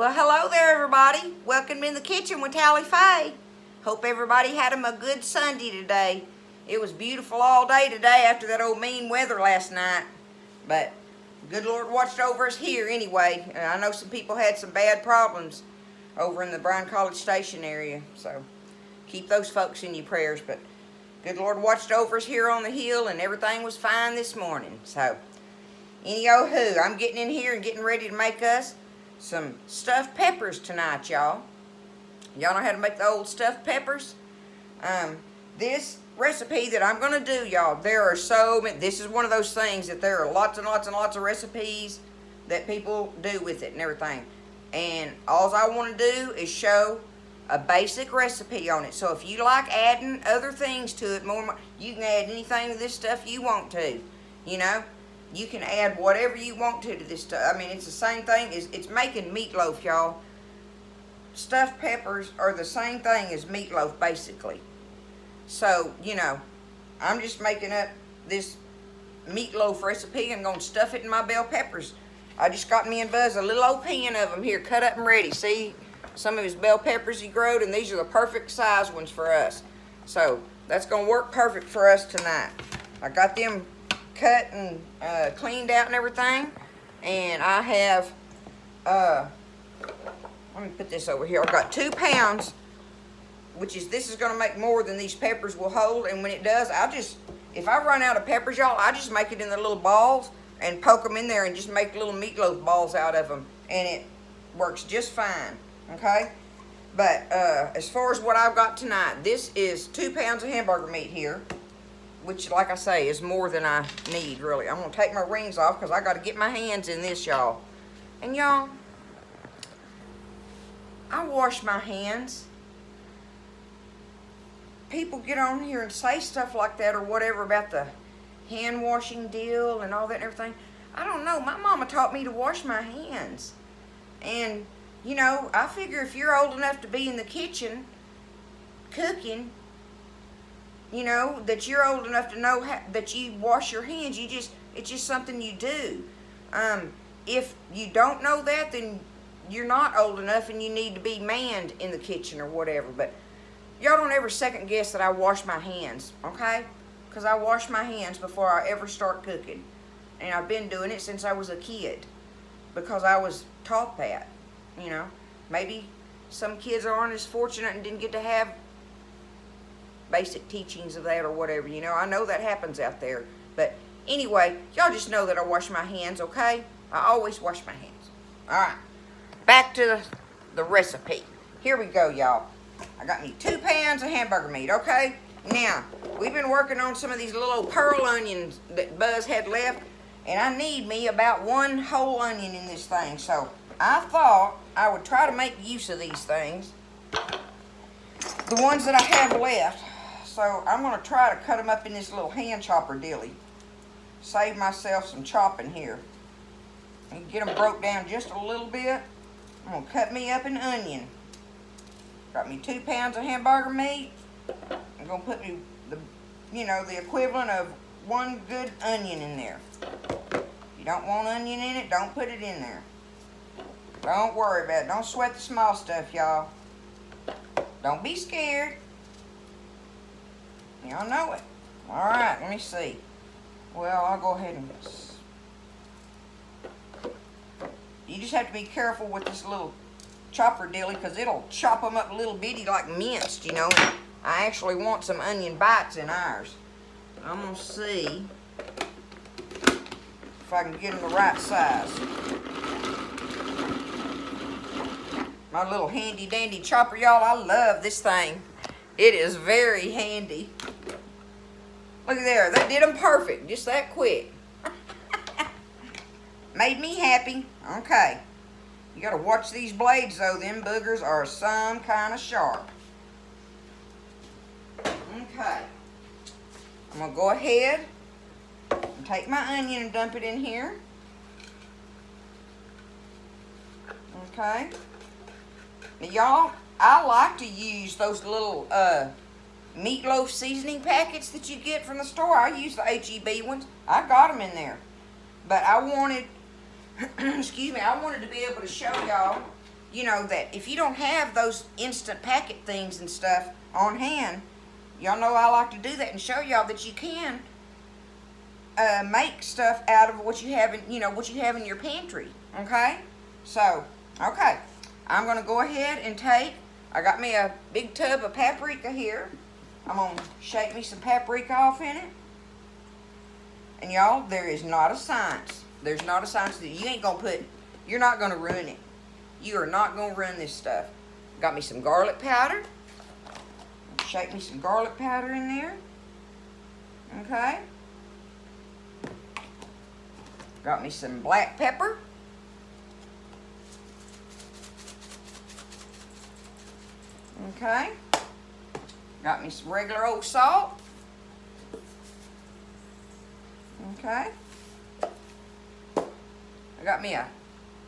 Well, hello there, everybody. Welcome in the kitchen with Tally Faye. Hope everybody had a good Sunday today. It was beautiful all day today after that old mean weather last night. But good Lord watched over us here anyway. I know some people had some bad problems over in the Bryan College Station area. So keep those folks in your prayers. But good Lord watched over us here on the hill and everything was fine this morning. So any-oh-hoo, I'm getting in here and getting ready to make us some stuffed peppers tonight, y'all. Y'all know how to make the old stuffed peppers? This recipe that I'm going to do, y'all, there are so many. This is one of those things that there are lots and lots and lots of recipes that people do with it and everything. And all I want to do is show a basic recipe on it. So if you like adding other things to it, you can add anything to this stuff you want to, you know. You can add whatever you want to this stuff. I mean, it's the same thing. It's making meatloaf, y'all. Stuffed peppers are the same thing as meatloaf, basically. So, you know, I'm just making up this meatloaf recipe. I'm going to stuff it in my bell peppers. I just got me and Buzz a little old pan of them here, cut up and ready. See, some of his bell peppers he growed, and these are the perfect size ones for us. So, that's going to work perfect for us tonight. I got them cut and cleaned out and everything, and I have let me put this over here. I've got 2 pounds, this is going to make more than these peppers will hold, and when it does, if I run out of peppers, y'all, I just make it in the little balls and poke them in there and just make little meatloaf balls out of them, and it works just fine, okay? But as far as what I've got tonight, this is 2 pounds of hamburger meat here, which, like I say, is more than I need, really. I'm going to take my rings off because I got to get my hands in this, y'all. And, y'all, I wash my hands. People get on here and say stuff like that or whatever about the hand washing deal and all that and everything. I don't know. My mama taught me to wash my hands. And, you know, I figure if you're old enough to be in the kitchen cooking, you know, that you're old enough to know that you wash your hands. It's just something you do. If you don't know that, then you're not old enough and you need to be manned in the kitchen or whatever. But y'all don't ever second guess that I wash my hands, okay? Because I wash my hands before I ever start cooking. And I've been doing it since I was a kid because I was taught that, you know. Maybe some kids aren't as fortunate and didn't get to have basic teachings of that or whatever, you know. I know that happens out there. But anyway, y'all just know that I wash my hands, okay? I always wash my hands. Alright, back to the recipe. Here we go, y'all. I got me 2 pounds of hamburger meat, okay? Now, we've been working on some of these little old pearl onions that Buzz had left, and I need me about 1 whole onion in this thing. So, I thought I would try to make use of these things, the ones that I have left. So I'm going to try to cut them up in this little hand chopper dilly. Save myself some chopping here. And get them broke down just a little bit. I'm going to cut me up an onion. Got me 2 pounds of hamburger meat. I'm going to put me the equivalent of 1 good onion in there. If you don't want onion in it, don't put it in there. Don't worry about it. Don't sweat the small stuff, y'all. Don't be scared. Y'all know it. Alright, let me see. Well, I'll go ahead and... You just have to be careful with this little chopper dilly because it'll chop them up little bitty like minced, you know. I actually want some onion bites in ours. I'm going to see if I can get them the right size. My little handy dandy chopper, y'all. I love this thing. It is very handy. Look at there. That did them perfect. Just that quick. Made me happy. Okay. You got to watch these blades, though. Them boogers are some kind of sharp. Okay. I'm going to go ahead and take my onion and dump it in here. Okay. Now, y'all, I like to use those little meatloaf seasoning packets that you get from the store. I use the H-E-B ones. I got them in there. But I wanted, excuse me, I wanted to be able to show y'all you know, that if you don't have those instant packet things and stuff on hand, y'all know I like to do that and show y'all that you can make stuff out of what you have in, you know, what you have in your pantry. Okay, so okay, I'm gonna go ahead and I got me a big tub of paprika here. I'm gonna shake me some paprika off in it. And y'all, there is not a science. There's not a science that you ain't gonna put, you're not gonna ruin it. You are not gonna ruin this stuff. Got me some garlic powder. Shake me some garlic powder in there. Okay. Got me some black pepper. Okay. Got me some regular old salt. Okay. I got me a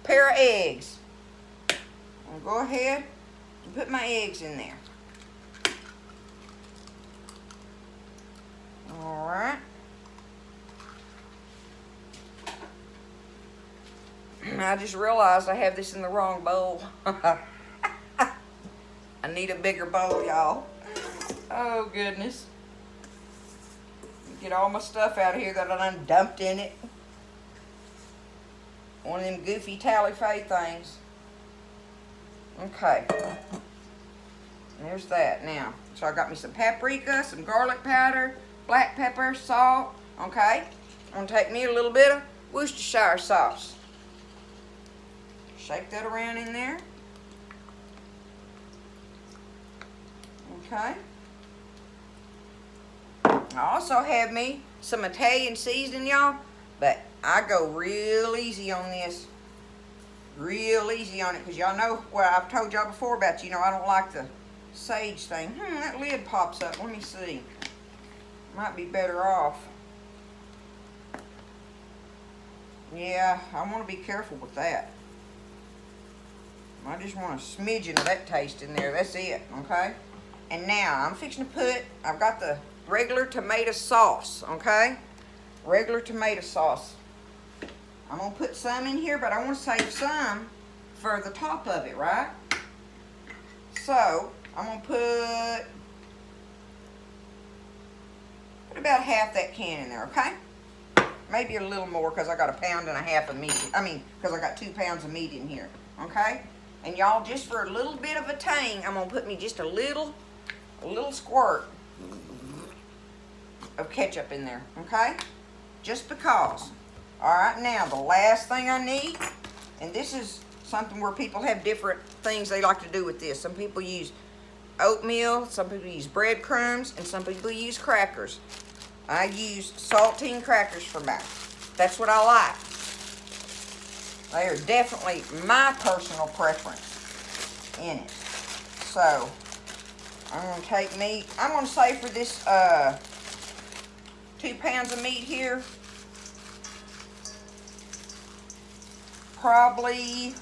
pair of eggs. I'll go ahead and put my eggs in there. Alright. I just realized I have this in the wrong bowl. I need a bigger bowl, y'all. Oh, goodness. Get all my stuff out of here that I done dumped in it. One of them goofy tally-fay things. Okay. There's that now. So I got me some paprika, some garlic powder, black pepper, salt. Okay. I'm going to take me a little bit of Worcestershire sauce. Shake that around in there. Okay. I also have me some Italian seasoning, y'all, but I go real easy on this. Real easy on it, because y'all know, well, I've told y'all before about, you know, I don't like the sage thing. That lid pops up. Let me see. Might be better off. Yeah, I want to be careful with that. I just want a smidgen of that taste in there. That's it, okay? And now, I'm fixing to put, I've got the regular tomato sauce, okay? Regular tomato sauce. I'm going to put some in here, but I want to save some for the top of it, right? So, I'm going to put about half that can in there, okay? Maybe a little more, because I got 1.5 pounds of meat. I mean, because I got 2 pounds of meat in here, okay? And y'all, just for a little bit of a tang, I'm going to put me just a little squirt of ketchup in there, okay? Just because. Alright, now the last thing I need, and this is something where people have different things they like to do with this. Some people use oatmeal, some people use breadcrumbs, and some people use crackers. I use saltine crackers for mine. That's what I like. They are definitely my personal preference in it. So, I'm going to take meat. I'm going to say for this 2 pounds of meat here, probably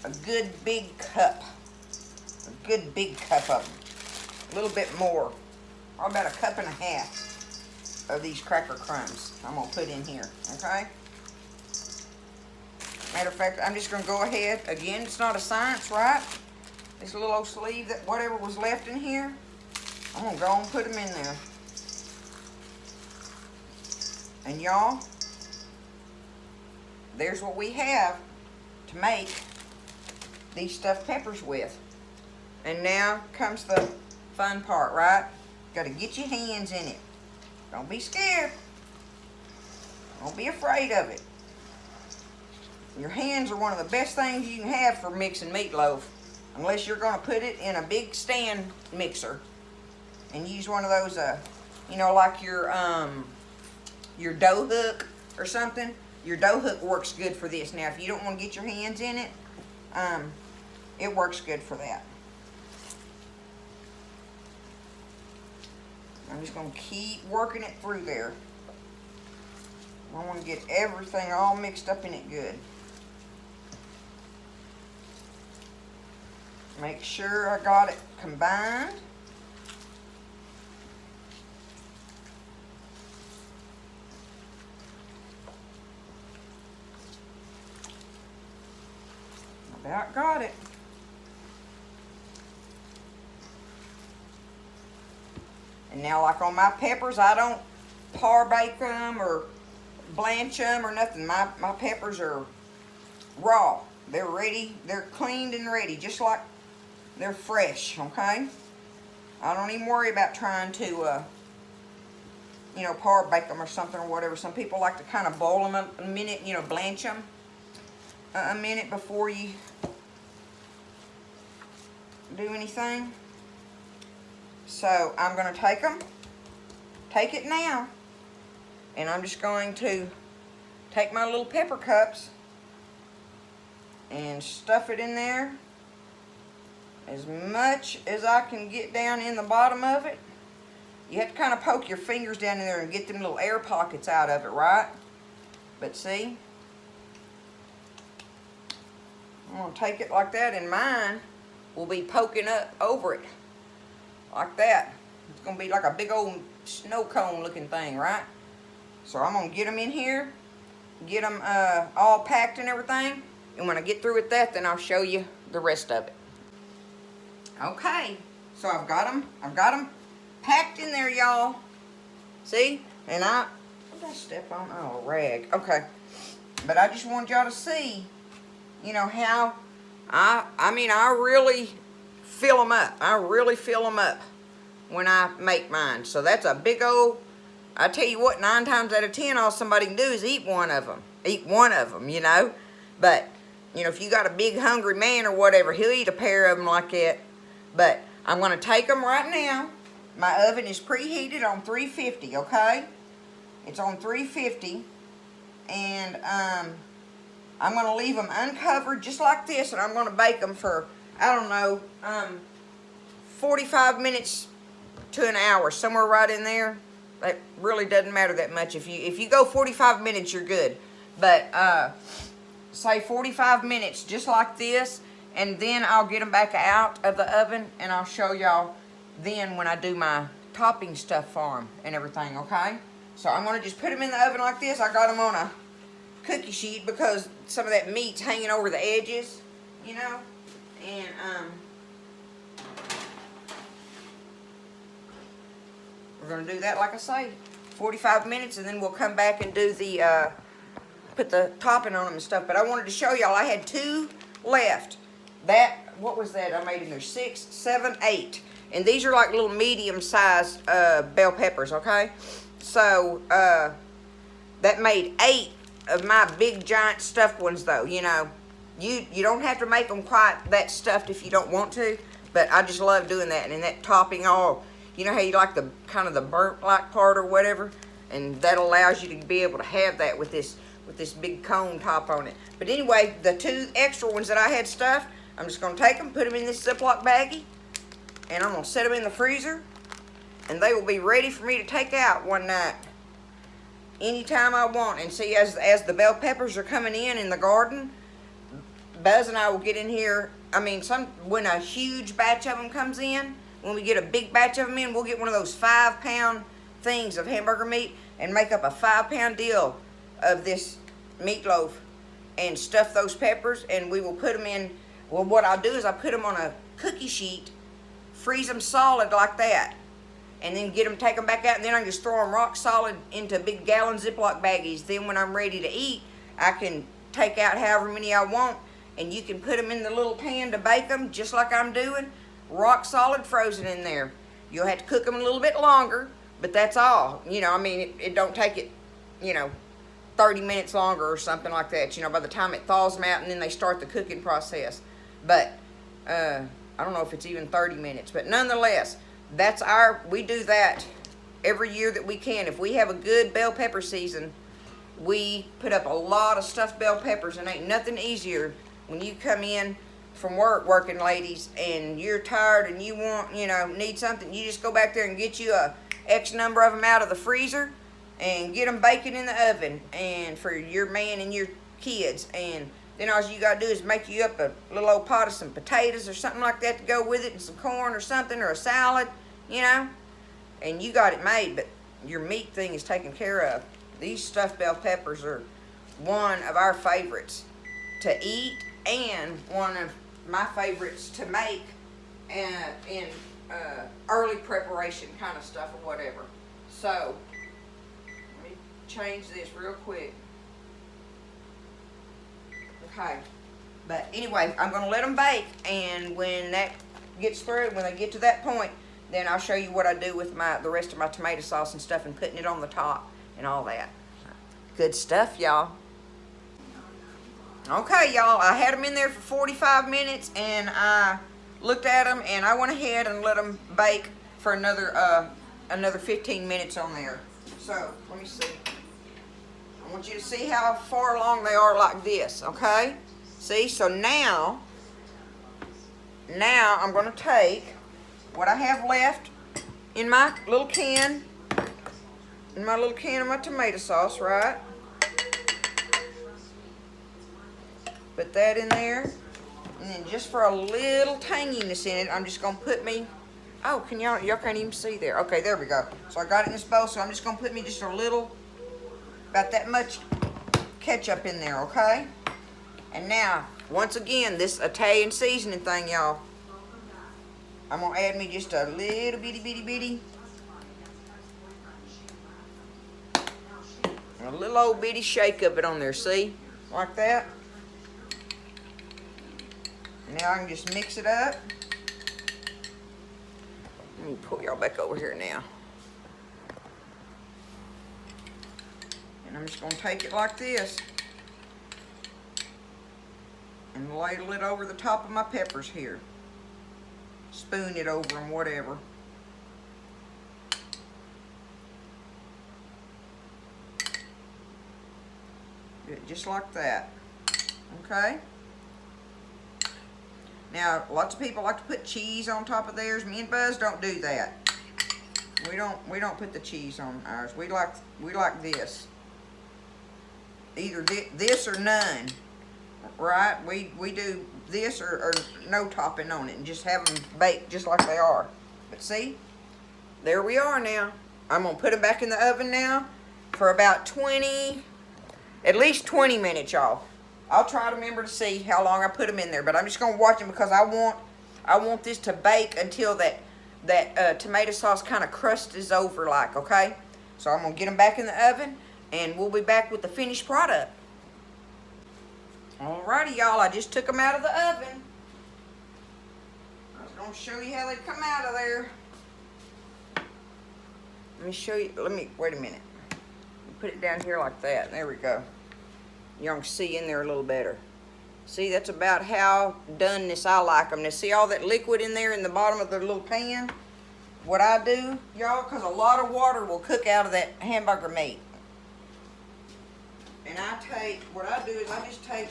a good big cup. A good big cup of them. A little bit more. Or about 1.5 cups of these cracker crumbs I'm going to put in here. Okay? Matter of fact, I'm just going to go ahead. Again, it's not a science, right? This little old sleeve, that whatever was left in here, I'm going to go and put them in there. And y'all, there's what we have to make these stuffed peppers with. And now comes the fun part, right? Got to get your hands in it. Don't be scared. Don't be afraid of it. Your hands are one of the best things you can have for mixing meatloaf. Unless you're going to put it in a big stand mixer. And use one of those, you know, like your dough hook or something. Your dough hook works good for this. Now, if you don't want to get your hands in it, it works good for that. I'm just going to keep working it through there. I want to get everything all mixed up in it good. Make sure I got it combined. About got it. And now, like on my peppers, I don't par bake them or blanch them or nothing. My peppers are raw. They're ready. They're cleaned and ready, just like they're fresh, okay? I don't even worry about trying to, you know, par bake them or something or whatever. Some people like to kind of boil them a minute, you know, blanch them a minute before you do anything. So I'm going to take it now, and I'm just going to take my little pepper cups and stuff it in there as much as I can get down in the bottom of it. You have to kind of poke your fingers down in there and get them little air pockets out of it, right? But see, I'm going to take it like that, and mine will be poking up over it like that. It's going to be like a big old snow cone looking thing, right? So I'm going to get them in here, get them all packed and everything, and when I get through with that, then I'll show you the rest of it. Okay, so I've got them packed in there, y'all. See? And what did I step on? Oh, a rag. Okay. But I just wanted y'all to see, you know, how I mean, I really fill them up. I really fill them up when I make mine. So that's a big old, I tell you what, 9 times out of 10, all somebody can do is eat one of them. Eat one of them, you know. But, you know, if you got a big hungry man or whatever, he'll eat a pair of them like that. But I'm going to take them right now. My oven is preheated on 350, okay? It's on 350. And I'm going to leave them uncovered just like this, and I'm going to bake them for, I don't know, 45 minutes to an hour, somewhere right in there. That really doesn't matter that much. If you go 45 minutes, you're good. But say 45 minutes just like this, and then I'll get them back out of the oven, and I'll show y'all then when I do my topping stuff for them and everything, okay? So I'm going to just put them in the oven like this. I got them on a cookie sheet because some of that meat's hanging over the edges, you know? And we're going to do that, like I say, 45 minutes, and then we'll come back and do the, put the topping on them and stuff. But I wanted to show y'all I had 2 left. What was that I made in there? 6, 7, 8. And these are like little medium-sized bell peppers, okay? So, that made 8 of my big, giant stuffed ones, though, you know. You don't have to make them quite that stuffed if you don't want to, but I just love doing that. And that topping all, you know how you like the kind of the burnt-like part or whatever? And that allows you to be able to have that with this big cone top on it. But anyway, the 2 extra ones that I had stuffed, I'm just going to take them, put them in this Ziploc baggie, and I'm going to set them in the freezer, and they will be ready for me to take out one night anytime I want. And see, as the bell peppers are coming in the garden, Buzz and I will get in here. I mean, when a huge batch of them comes in, when we get a big batch of them in, we'll get one of those 5-pound things of hamburger meat and make up a 5-pound deal of this meatloaf and stuff those peppers, and we will put them in. Well, what I'll do is I'll put them on a cookie sheet, freeze them solid like that, and then take them back out, and then I just throw them rock solid into big gallon Ziploc baggies. Then when I'm ready to eat, I can take out however many I want, and you can put them in the little pan to bake them just like I'm doing, rock solid frozen in there. You'll have to cook them a little bit longer, but that's all. You know, I mean, it don't take it, you know, 30 minutes longer or something like that, you know, by the time it thaws them out and then they start the cooking process. But I don't know if it's even 30 minutes, but nonetheless, we do that every year that we can. If we have a good bell pepper season, we put up a lot of stuffed bell peppers, and ain't nothing easier when you come in from working ladies, and you're tired and you want, you know, need something. You just go back there and get you a X number of them out of the freezer and get them baking in the oven, and for your man and your kids. And then all you gotta do is make you up a little old pot of some potatoes or something like that to go with it, and some corn or something, or a salad, you know, and you got it made. But your meat thing is taken care of. These stuffed bell peppers are one of our favorites to eat and one of my favorites to make in early preparation kind of stuff or whatever. So, let me change this real quick. Okay. But anyway, I'm going to let them bake, and when that gets through, when they get to that point, then I'll show you what I do with the rest of my tomato sauce and stuff and putting it on the top and all that. Good stuff, y'all. Okay, y'all, I had them in there for 45 minutes, and I looked at them, and I went ahead and let them bake for another 15 minutes on there. So, let me see. I want you to see how far along they are like this, okay? See, so now I'm going to take what I have left in my little can, of my tomato sauce, right? Put that in there, and then just for a little tanginess in it, I'm just going to put me, oh, can y'all can't even see there. Okay, there we go. So I got it in this bowl, so I'm just going to put me just a little, about that much ketchup in there, okay? And now, once again, this Italian seasoning thing, y'all, I'm going to add me just a little bitty, a little old bitty shake of it on there, see? Like that. Now I can just mix it up. Let me pull y'all back over here now. And I'm just going to take it like this and ladle it over the top of my peppers here. Spoon it over them, whatever. Do it just like that. Okay? Now, lots of people like to put cheese on top of theirs. Me and Buzz don't do that. We don't put the cheese on ours. We like this. Either this or none. Right? We do this or no topping on it and just have them baked just like they are. But see, there we are now. I'm going to put them back in the oven now for about at least 20 minutes, y'all. I'll try to remember to see how long I put them in there, but I'm just going to watch them because I want this to bake until that tomato sauce kind of crusts over like, okay? So I'm going to get them back in the oven, and we'll be back with the finished product. Alrighty, y'all, I just took them out of the oven. I was going to show you how they come out of there. Let me show you, wait a minute. Put it down here like that. There we go. Y'all can see in there a little better. See, that's about how doneness I like them. Now, see all that liquid in there in the bottom of the little pan? What I do, y'all, because a lot of water will cook out of that hamburger meat. And what I do is I just take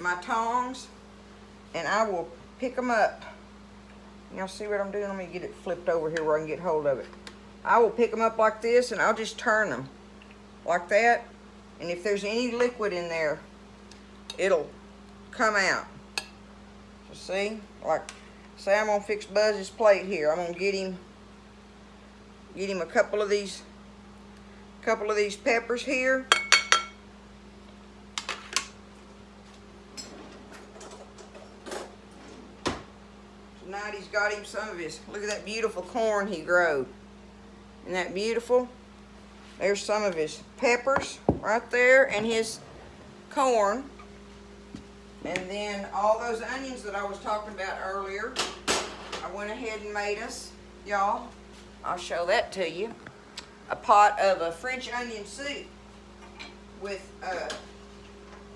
my tongs and I will pick them up. Y'all see what I'm doing? Let me get it flipped over here where I can get hold of it. I will pick them up like this and I'll just turn them like that. And if there's any liquid in there, it'll come out. So see, like, say I'm gonna fix Buzz's plate here. I'm gonna get him a couple of these peppers here. Tonight he's got him some of his, look at that beautiful corn he growed. Isn't that beautiful? There's some of his peppers right there and his corn. And then all those onions that I was talking about earlier, I went ahead and made us, y'all, I'll show that to you, a pot of a French onion soup with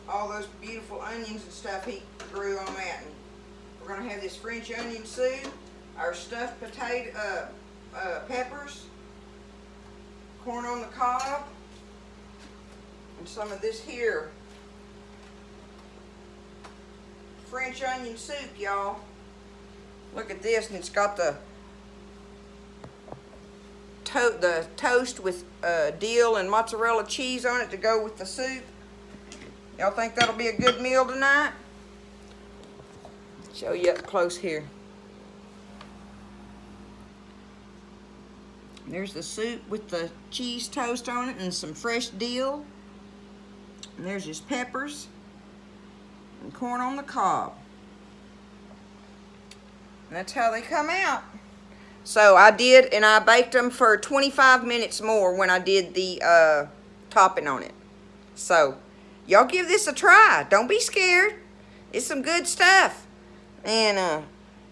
all those beautiful onions and stuff he grew on that. And we're going to have this French onion soup, our stuffed potato, peppers, corn on the cob, and some of this here French onion soup, y'all. Look at this, and it's got the toast with dill and mozzarella cheese on it to go with the soup. Y'all think that'll be a good meal tonight? Show you up close here. There's the soup with the cheese toast on it and some fresh dill. And there's his peppers. and corn on the cob. And that's how they come out. So I did, and I baked them for 25 minutes more when I did the topping on it. So y'all give this a try. Don't be scared. It's some good stuff. And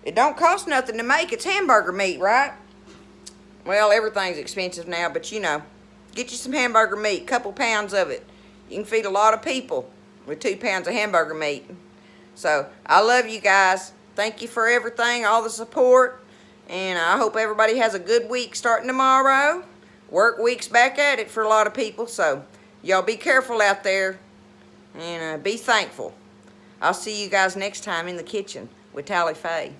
it don't cost nothing to make. It's hamburger meat, right? Well, everything's expensive now, but you know, get you some hamburger meat, couple pounds of it. You can feed a lot of people with 2 pounds of hamburger meat. So I love you guys. Thank you for everything, all the support. And I hope everybody has a good week starting tomorrow. Work week's back at it for a lot of people. So y'all be careful out there and be thankful. I'll see you guys next time in the kitchen with Tally Faye.